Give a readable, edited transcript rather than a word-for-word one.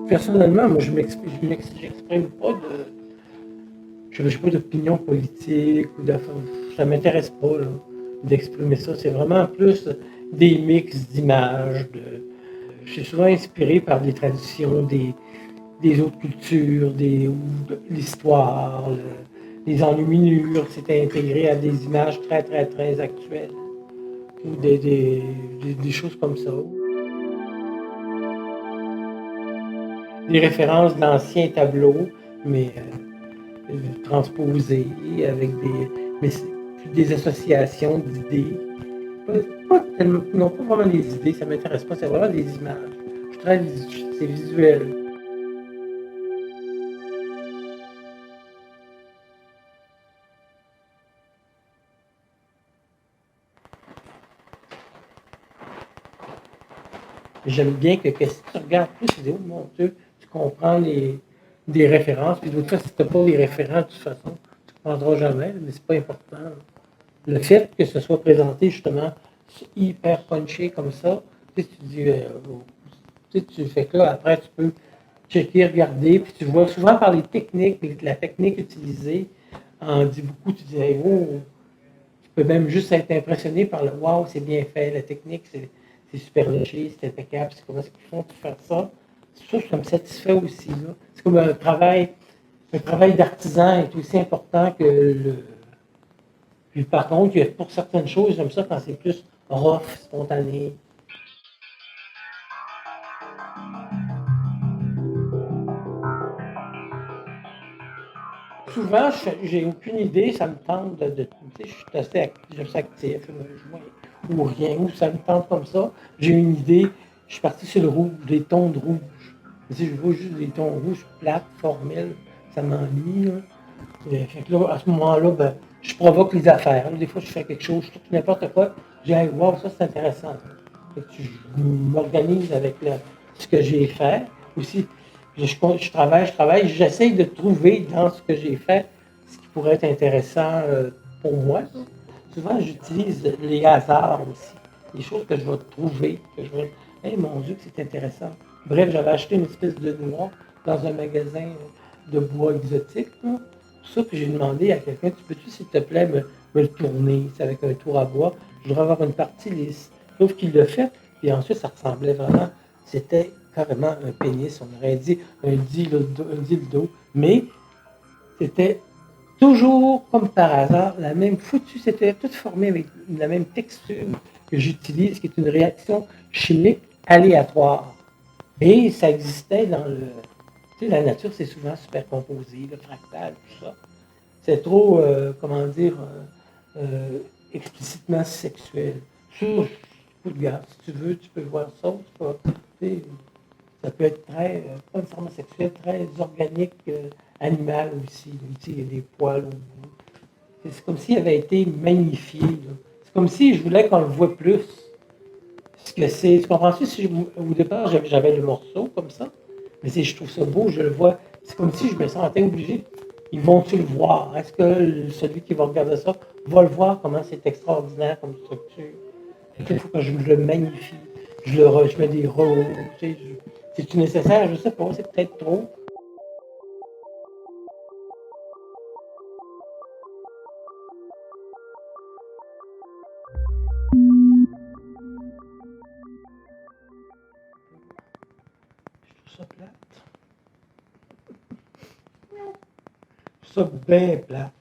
Personnellement, moi, j'exprime pas j'ai pas d'opinion politique ou ça m'intéresse pas là, d'exprimer ça. C'est vraiment plus des mix d'images. Je suis souvent inspiré par des traditions des autres cultures, ou de l'histoire, les enluminures. C'est intégré à des images très, très, très actuelles ou des choses comme ça. Des références d'anciens tableaux, mais transposées avec mais des associations d'idées. Non, pas vraiment des idées, ça m'intéresse pas, c'est vraiment des images. C'est visuel. J'aime bien que si tu regardes plus les vidéos, mon Dieu, tu comprends des références. Puis d'autres fois, si tu n'as pas les références, de toute façon, tu ne comprendras jamais, mais c'est pas important. Le fait que ce soit présenté justement hyper punché comme ça, tu sais, tu dis, tu fais que là, après, tu peux checker, regarder, puis tu vois souvent par les techniques, la technique utilisée en dit beaucoup. Tu dis, hey, oh, tu peux même juste être impressionné par le wow, c'est bien fait, la technique, c'est super léché, c'est impeccable, c'est comment est-ce qu'ils font pour faire ça. Ça me satisfait aussi. C'est comme un travail d'artisan est aussi important que le. Puis par contre, pour certaines choses, j'aime ça quand c'est plus rough, spontané. Souvent, j'ai aucune idée, ça me tente tu sais, je suis assez actif, ou rien, ou ça me tente comme ça. J'ai une idée, je suis parti sur le rouge, des tons de rouge. Mais si je vois juste des tons rouges plates, formels, ça m'ennuie. Fait que là, à ce moment-là, ben, je provoque les affaires. Des fois, je fais quelque chose, je trouve n'importe quoi, je dis, hey, wow, ça c'est intéressant. Fait que je m'organise avec ce que j'ai fait. Aussi, je travaille, j'essaye de trouver dans ce que j'ai fait ce qui pourrait être intéressant pour moi. Souvent, j'utilise les hasards aussi. Les choses que je vais trouver, que je vais. Hey, mon Dieu, que c'est intéressant. Bref, j'avais acheté une espèce de noix dans un magasin de bois exotique. Là. Tout ça, puis j'ai demandé à quelqu'un, tu peux-tu, s'il te plaît, me le tourner? C'est avec un tour à bois. Je voudrais avoir une partie lisse. Sauf qu'il l'a fait, puis ensuite, ça ressemblait vraiment. C'était carrément un pénis. On aurait dit un dildo. Mais c'était toujours, comme par hasard, la même foutue. C'était tout formé avec la même texture que j'utilise, qui est une réaction chimique aléatoire. Et ça existait dans le. Tu sais, la nature, c'est souvent super composé, le fractal, tout ça. C'est trop, comment dire, explicitement sexuel. Ça, coup de garde, si tu veux, tu peux voir ça. Tu sais, ça peut être très, pas nécessairement sexuel, très organique, animal aussi. Tu sais, il y a des poils au bout. C'est comme s'il avait été magnifié. C'est comme si je voulais qu'on le voit plus. Ce que c'est, tu comprends-tu? Si au départ, j'avais le morceau comme ça, mais si je trouve ça beau, je le vois. C'est comme si je me sentais obligé. Ils vont-tu le voir? Est-ce que celui qui va regarder ça va le voir comment c'est extraordinaire comme structure? Il faut que je le magnifie. Je mets des roses. Tu sais, c'est-tu nécessaire? Je sais pas, c'est peut-être trop. Je trouve ça plate. Je trouve ça bien plate.